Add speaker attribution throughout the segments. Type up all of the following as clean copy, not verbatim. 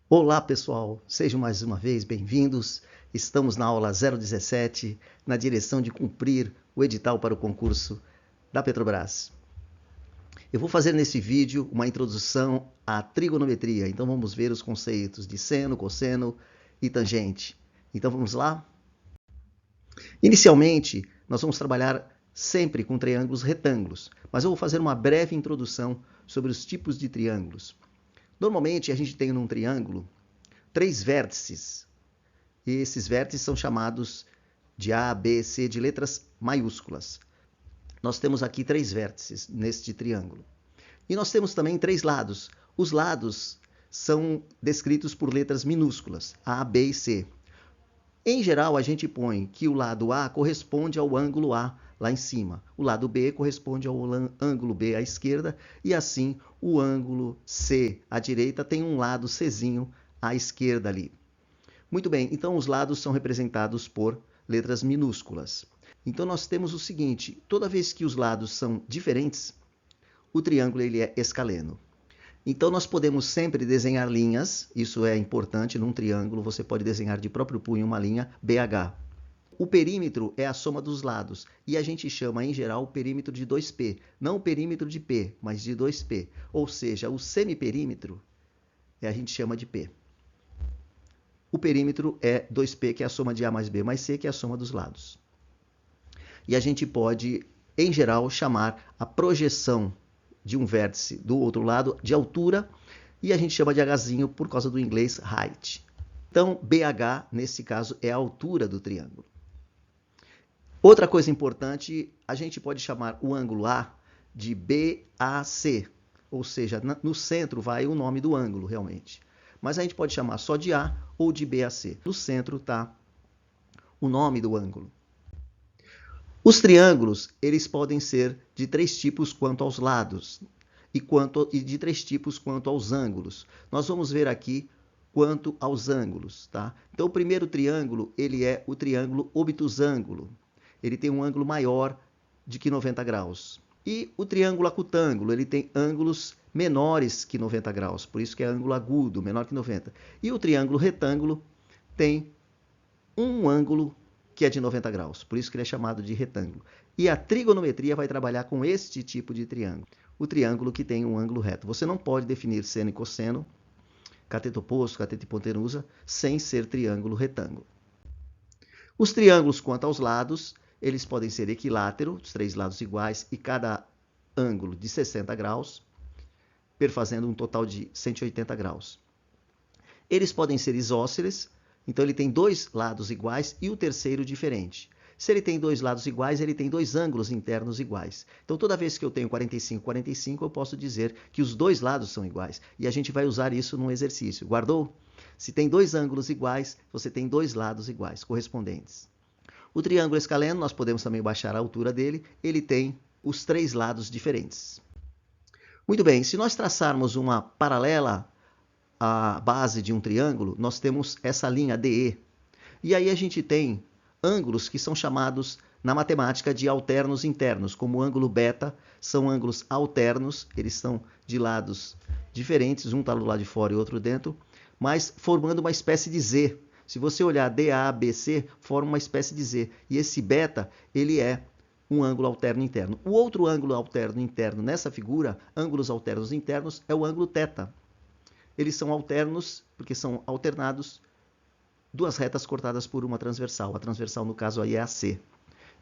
Speaker 1: Olá pessoal, sejam mais uma vez bem-vindos. Estamos na aula 017, na direção de cumprir o edital para o concurso da Petrobras. Eu vou fazer nesse vídeo uma introdução à trigonometria, então vamos ver os conceitos de seno, cosseno e tangente. Então vamos lá? Inicialmente, nós vamos trabalhar sempre com triângulos retângulos, mas eu vou fazer uma breve introdução sobre os tipos de triângulos. Normalmente, a gente tem num triângulo 3 vértices. E esses vértices são chamados de A, B, C, de letras maiúsculas. Nós temos aqui 3 vértices neste triângulo. E nós temos também 3 lados. Os lados são descritos por letras minúsculas, A, B e C. Em geral, a gente põe que o lado A corresponde ao ângulo A lá em cima. O lado B corresponde ao ângulo B à esquerda e assim o ângulo C à direita tem um lado Czinho à esquerda ali. Muito bem, então os lados são representados por letras minúsculas. Então nós temos o seguinte, toda vez que os lados são diferentes, o triângulo ele é escaleno. Então nós podemos sempre desenhar linhas, isso é importante, num triângulo você pode desenhar de próprio punho uma linha BH. O perímetro é a soma dos lados e a gente chama em geral o perímetro de 2P, não o perímetro de P, mas de 2P, ou seja, o semiperímetro a gente chama de P. O perímetro é 2P, que é a soma de A mais B mais C, que é a soma dos lados. E a gente pode, em geral, chamar a projeção de um vértice do outro lado de altura e a gente chama de Hzinho por causa do inglês height. Então, BH, nesse caso, é a altura do triângulo. Outra coisa importante, a gente pode chamar o ângulo A de BAC, ou seja, no centro vai o nome do ângulo, realmente. Mas a gente pode chamar só de A ou de BAC. No centro está o nome do ângulo. Os triângulos, eles podem ser de 3 tipos quanto aos lados e de 3 tipos quanto aos ângulos. Nós vamos ver aqui quanto aos ângulos, tá? Então, o primeiro triângulo, ele é o triângulo obtusângulo. Ele tem um ângulo maior de que 90 graus. E o triângulo acutângulo, ele tem ângulos menores que 90 graus, por isso que é ângulo agudo, menor que 90. E o triângulo retângulo tem um ângulo que é de 90 graus, por isso que ele é chamado de retângulo. E a trigonometria vai trabalhar com este tipo de triângulo, o triângulo que tem um ângulo reto. Você não pode definir seno e cosseno, cateto oposto, cateto e hipotenusa, sem ser triângulo retângulo. Os triângulos quanto aos lados, eles podem ser equiláteros, os 3 lados iguais, e cada ângulo de 60 graus, perfazendo um total de 180 graus. Eles podem ser isósceles, então ele tem 2 lados iguais e o terceiro diferente. Se ele tem 2 lados iguais, ele tem 2 ângulos internos iguais. Então, toda vez que eu tenho 45, 45, eu posso dizer que os 2 lados são iguais. E a gente vai usar isso num exercício. Guardou? Se tem 2 ângulos iguais, você tem 2 lados iguais, correspondentes. O triângulo escaleno, nós podemos também baixar a altura dele, ele tem os 3 lados diferentes. Muito bem, se nós traçarmos uma paralela à base de um triângulo, nós temos essa linha DE. E aí a gente tem ângulos que são chamados na matemática de alternos internos, como o ângulo beta, são ângulos alternos, eles são de lados diferentes, um está do lado de fora e outro dentro, mas formando uma espécie de Z. Se você olhar DABC, forma uma espécie de Z. E esse beta, ele é um ângulo alterno interno. O outro ângulo alterno interno nessa figura, ângulos alternos internos, é o ângulo θ. Eles são alternos porque são alternados 2 retas cortadas por uma transversal. A transversal, no caso, aí é a C.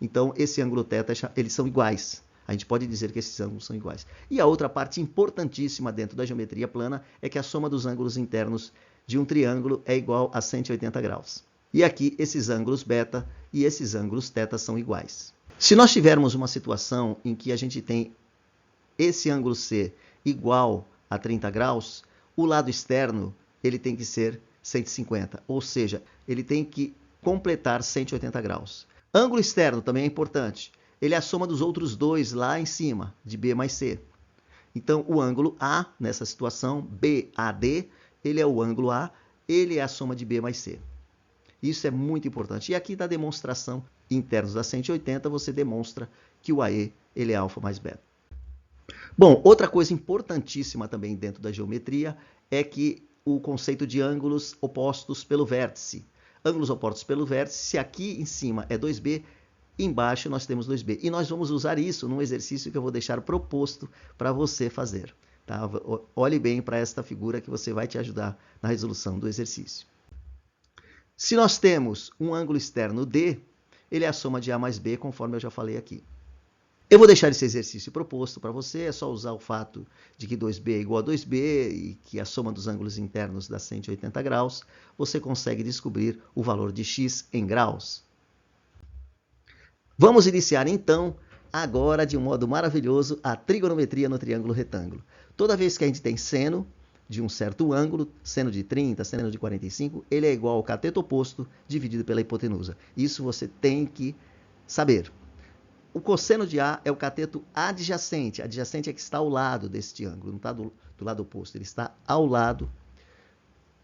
Speaker 1: Então, esse ângulo θ, eles são iguais. A gente pode dizer que esses ângulos são iguais. E a outra parte importantíssima dentro da geometria plana é que a soma dos ângulos internos de um triângulo é igual a 180 graus. E aqui, esses ângulos beta e esses ângulos θ são iguais. Se nós tivermos uma situação em que a gente tem esse ângulo C igual a 30 graus, o lado externo ele tem que ser 150, ou seja, ele tem que completar 180 graus. Ângulo externo também é importante. Ele é a soma dos outros 2 lá em cima, de B mais C. Então, o ângulo A, nessa situação, BAD, ele é o ângulo A, ele é a soma de B mais C. Isso é muito importante. E aqui, na demonstração internos da 180, você demonstra que o AE ele é alfa mais beta. Bom, outra coisa importantíssima também dentro da geometria é que o conceito de ângulos opostos pelo vértice. Ângulos opostos pelo vértice, se aqui em cima é 2b, embaixo nós temos 2b. E nós vamos usar isso num exercício que eu vou deixar proposto para você fazer. Tá? Olhe bem para esta figura que você vai te ajudar na resolução do exercício. Se nós temos um ângulo externo D, ele é a soma de A mais B, conforme eu já falei aqui. Eu vou deixar esse exercício proposto para você, é só usar o fato de que 2b é igual a 2b e que a soma dos ângulos internos dá 180 graus, você consegue descobrir o valor de x em graus. Vamos iniciar então, agora de um modo maravilhoso, a trigonometria no triângulo retângulo. Toda vez que a gente tem seno de um certo ângulo, seno de 30, seno de 45, ele é igual ao cateto oposto dividido pela hipotenusa. Isso você tem que saber. O cosseno de A é o cateto adjacente. Adjacente é que está ao lado deste ângulo, não está do lado oposto. Ele está ao lado,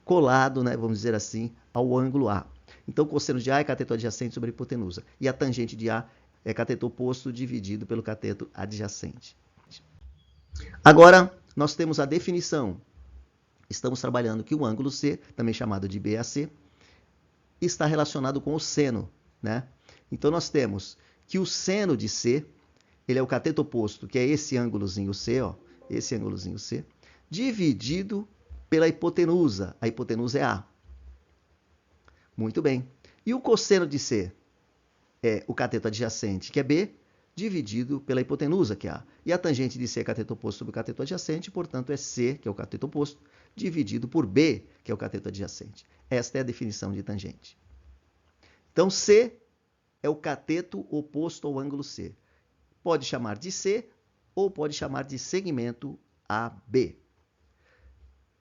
Speaker 1: colado, né, vamos dizer assim, ao ângulo A. Então, o cosseno de A é cateto adjacente sobre a hipotenusa. E a tangente de A é cateto oposto dividido pelo cateto adjacente. Agora, nós temos a definição. Estamos trabalhando que o ângulo C, também chamado de BAC, está relacionado com o seno, né? Então, nós temos que o seno de C, ele é o cateto oposto, que é esse ângulozinho C, ó, esse ângulozinho C, dividido pela hipotenusa. A hipotenusa é A. Muito bem. E o cosseno de C é o cateto adjacente, que é B, dividido pela hipotenusa, que é A. E a tangente de C é cateto oposto sobre o cateto adjacente, portanto é C, que é o cateto oposto, dividido por B, que é o cateto adjacente. Esta é a definição de tangente. Então, C é o cateto oposto ao ângulo C. Pode chamar de C ou pode chamar de segmento AB.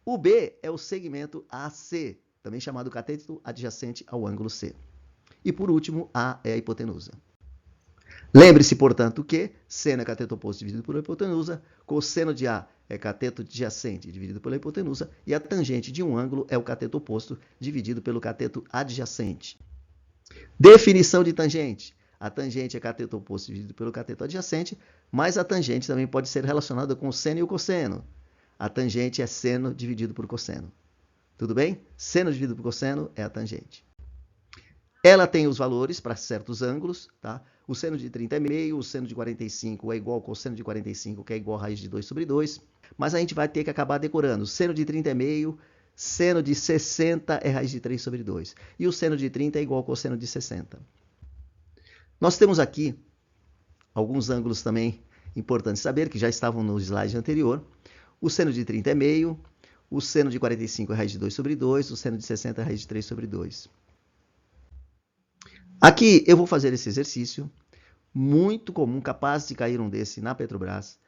Speaker 1: O B é o segmento AC, também chamado cateto adjacente ao ângulo C. E por último, A é a hipotenusa. Lembre-se, portanto, que seno é cateto oposto dividido pela hipotenusa, cosseno de A é cateto adjacente dividido pela hipotenusa e a tangente de um ângulo é o cateto oposto dividido pelo cateto adjacente. Definição de tangente. A tangente é cateto oposto dividido pelo cateto adjacente, mas a tangente também pode ser relacionada com o seno e o cosseno. A tangente é seno dividido por cosseno. Tudo bem? Seno dividido por cosseno é a tangente. Ela tem os valores para certos ângulos, tá? O seno de 30 é meio, o seno de 45 é igual ao cosseno de 45, que é igual a raiz de 2 sobre 2. Mas a gente vai ter que acabar decorando. O seno de 30 é meio, seno de 60 é raiz de 3 sobre 2. E o seno de 30 é igual ao cosseno de 60. Nós temos aqui alguns ângulos também importantes saber, que já estavam no slide anterior. O seno de 30 é meio, o seno de 45 é raiz de 2 sobre 2, o seno de 60 é raiz de 3 sobre 2. Aqui eu vou fazer esse exercício, muito comum, capaz de cair um desse na Petrobras,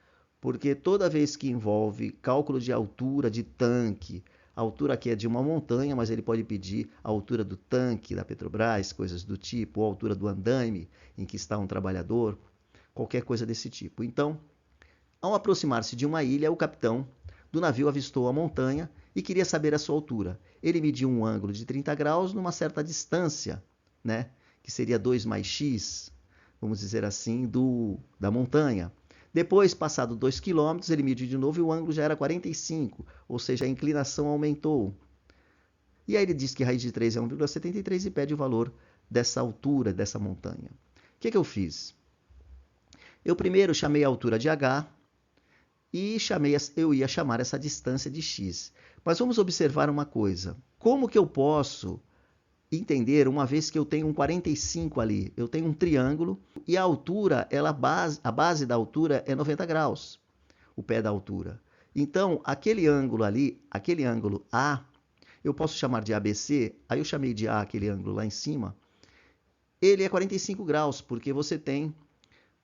Speaker 1: porque toda vez que envolve cálculo de altura de tanque, a altura aqui é de uma montanha, mas ele pode pedir a altura do tanque da Petrobras, coisas do tipo, ou a altura do andaime em que está um trabalhador, qualquer coisa desse tipo. Então, ao aproximar-se de uma ilha, o capitão do navio avistou a montanha e queria saber a sua altura. Ele mediu um ângulo de 30 graus numa certa distância, né? Que seria 2 mais x, vamos dizer assim, da montanha. Depois, passado 2 km, ele mediu de novo e o ângulo já era 45, ou seja, a inclinação aumentou. E aí ele diz que raiz de 3 é 1,73 e pede o valor dessa altura, dessa montanha. O que eu fiz? Eu primeiro chamei a altura de h e eu ia chamar essa distância de x. Mas vamos observar uma coisa. Como que eu posso entender, uma vez que eu tenho um 45 ali, eu tenho um triângulo e a altura, a base da altura é 90 graus, o pé da altura. Então, aquele ângulo ali, aquele ângulo A, eu posso chamar de ABC, aí eu chamei de A aquele ângulo lá em cima, ele é 45 graus, porque você tem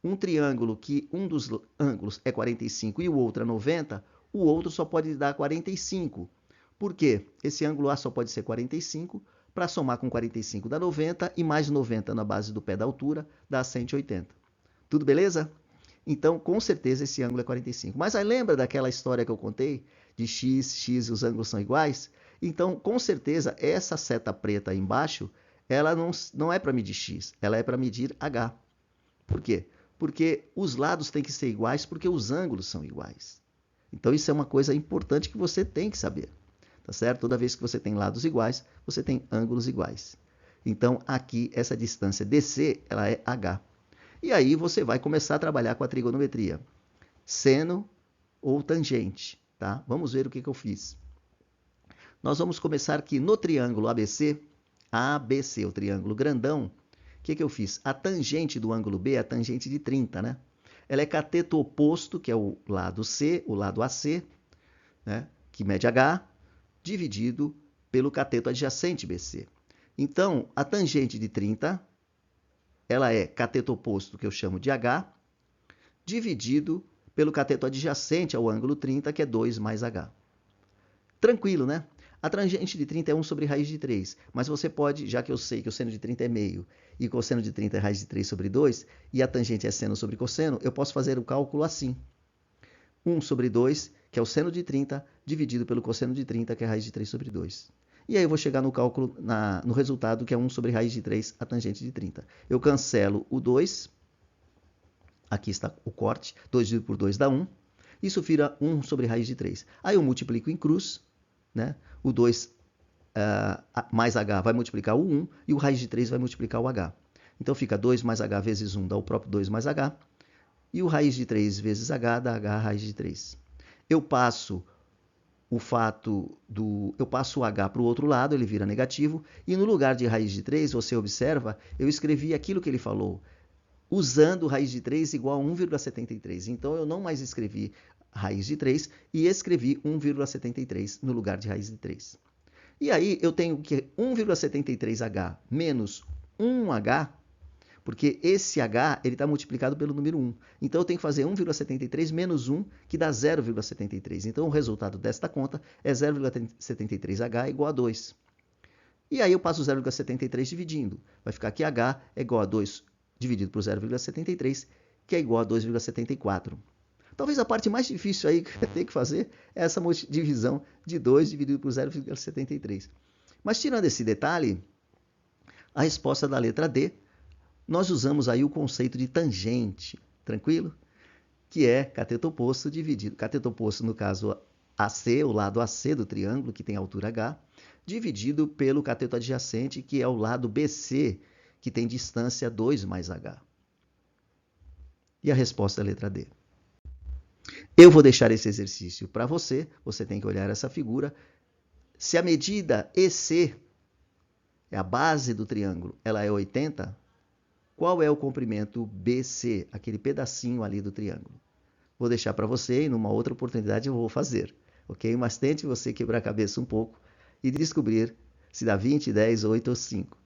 Speaker 1: um triângulo que um dos ângulos é 45 e o outro é 90, o outro só pode dar 45. Por quê? Esse ângulo A só pode ser 45, para somar com 45 dá 90 e mais 90 na base do pé da altura dá 180. Tudo beleza? Então, com certeza, esse ângulo é 45. Mas aí lembra daquela história que eu contei? De x e os ângulos são iguais? Então, com certeza, essa seta preta aí embaixo, ela não é para medir x, ela é para medir h. Por quê? Porque os lados têm que ser iguais porque os ângulos são iguais. Então, isso é uma coisa importante que você tem que saber. tá certo? Toda vez que você tem lados iguais, você tem ângulos iguais. Então, aqui, essa distância DC, ela é H. E aí você vai começar a trabalhar com a trigonometria. Seno ou tangente, tá? Vamos ver o que eu fiz. Nós vamos começar aqui no triângulo ABC, o triângulo grandão. O que eu fiz? A tangente do ângulo B é a tangente de 30, né? Ela é cateto oposto, que é o lado C, o lado AC, né? Que mede H, dividido pelo cateto adjacente BC. Então, a tangente de 30, ela é cateto oposto, que eu chamo de H, dividido pelo cateto adjacente ao ângulo 30, que é 2 mais H. Tranquilo, né? A tangente de 30 é 1 sobre raiz de 3, mas você pode, já que eu sei que o seno de 30 é meio e o cosseno de 30 é raiz de 3 sobre 2, e a tangente é seno sobre cosseno, eu posso fazer o cálculo assim. 1 sobre 2, que é o seno de 30, dividido pelo cosseno de 30, que é raiz de 3 sobre 2. E aí eu vou chegar no cálculo, no resultado, que é 1 sobre raiz de 3, a tangente de 30. Eu cancelo o 2, aqui está o corte, 2 dividido por 2 dá 1. Isso vira 1 sobre raiz de 3. Aí eu multiplico em cruz, né? O 2 mais H vai multiplicar o 1 e o raiz de 3 vai multiplicar o H. Então fica 2 mais H vezes 1 dá o próprio 2 mais H. E o raiz de 3 vezes H dá H raiz de 3. Eu passo o H para o outro lado, ele vira negativo. E no lugar de raiz de 3, você observa, eu escrevi aquilo que ele falou, usando raiz de 3 igual a 1,73. Então, eu não mais escrevi raiz de 3 e escrevi 1,73 no lugar de raiz de 3. E aí, eu tenho que 1,73H menos 1H, porque esse H está multiplicado pelo número 1. Então, eu tenho que fazer 1,73 menos 1, que dá 0,73. Então, o resultado desta conta é 0,73H igual a 2. E aí, eu passo 0,73 dividindo. Vai ficar que H é igual a 2 dividido por 0,73, que é igual a 2,74. Talvez a parte mais difícil aí que eu tenho que fazer é essa divisão de 2 dividido por 0,73. Mas tirando esse detalhe, a resposta da letra D, nós usamos aí o conceito de tangente, tranquilo? Que é cateto oposto dividido, cateto oposto no caso AC, o lado AC do triângulo, que tem altura H, dividido pelo cateto adjacente, que é o lado BC, que tem distância 2 mais H. E a resposta é a letra D. Eu vou deixar esse exercício para você. Você tem que olhar essa figura. Se a medida EC, é a base do triângulo, ela é 80, qual é o comprimento BC, aquele pedacinho ali do triângulo? Vou deixar para você e numa outra oportunidade eu vou fazer, ok? Mas tente você quebrar a cabeça um pouco e descobrir se dá 20, 10, 8 ou 5.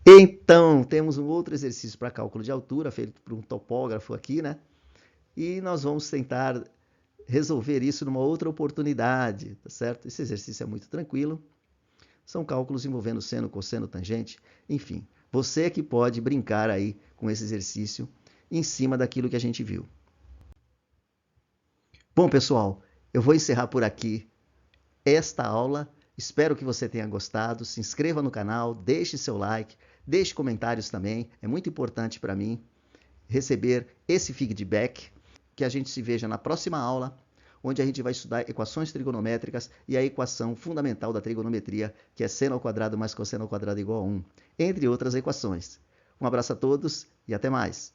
Speaker 1: Então, temos um outro exercício para cálculo de altura, feito por um topógrafo aqui, né? E nós vamos tentar resolver isso numa outra oportunidade, tá certo? Esse exercício é muito tranquilo. São cálculos envolvendo seno, cosseno, tangente, enfim. Você é que pode brincar aí com esse exercício em cima daquilo que a gente viu. Bom, pessoal, eu vou encerrar por aqui esta aula. Espero que você tenha gostado. Se inscreva no canal, deixe seu like, deixe comentários também. É muito importante para mim receber esse feedback. Que a gente se veja na próxima aula, onde a gente vai estudar equações trigonométricas e a equação fundamental da trigonometria, que é seno ao quadrado mais cosseno ao quadrado igual a 1, entre outras equações. Um abraço a todos e até mais!